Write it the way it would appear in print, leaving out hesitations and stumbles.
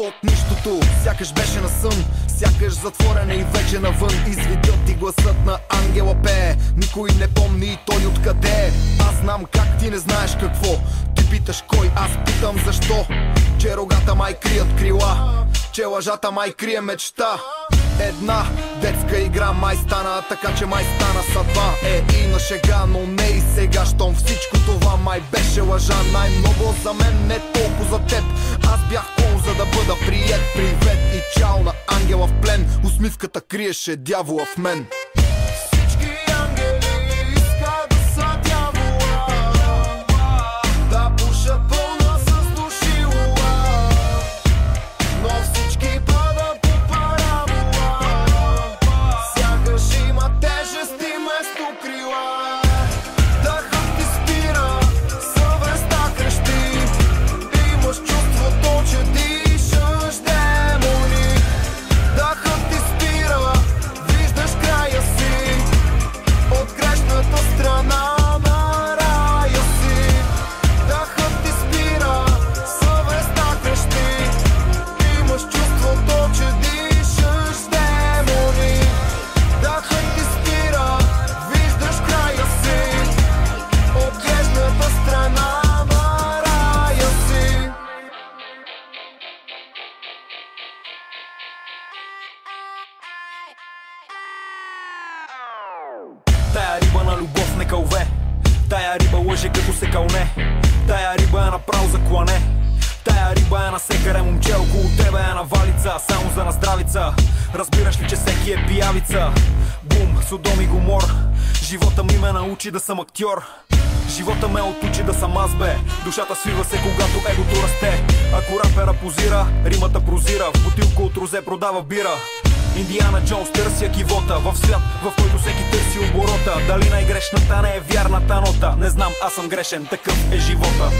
от нищото. Сякаш беше на сън, сякаш затворена и вече навън. Изведят ти гласът на ангела пее. Никой не помни и той откъде е. Аз знам как, ти не знаеш какво. Ти питаш кой, аз питам защо. Че рогата май крият крила, че лъжата май крие мечта. Една детска игра май стана, така че май стана съдба. И на шега, но не и сега. Щом всичко това май беше лъжа. Най-много за мен, не толкова за теб. Аз бях кол, за да бъда прият. Привет и чао на ангела в плен. Усмивката криеше дявола в мен. Тая риба на любов не кълве, тая риба лъже като се кълне. Тая риба е направо за клане. Тая риба е на секаре момче, около тебе е на валица, само за наздравица. Разбираш ли, че всеки е пиявица? Бум, Содом и Гомор. Живота ми ме научи да съм актьор. Живота ме отучи да съм аз бе. Душата свива се, когато егото расте. Ако рапера позира, римата прозира. В бутилка от розе продава бира. Индиана Джонс търся кивота в свят, в който всеки търси оборота. Дали най-грешната не е вярната нота? Не знам, аз съм грешен, такъв е живота.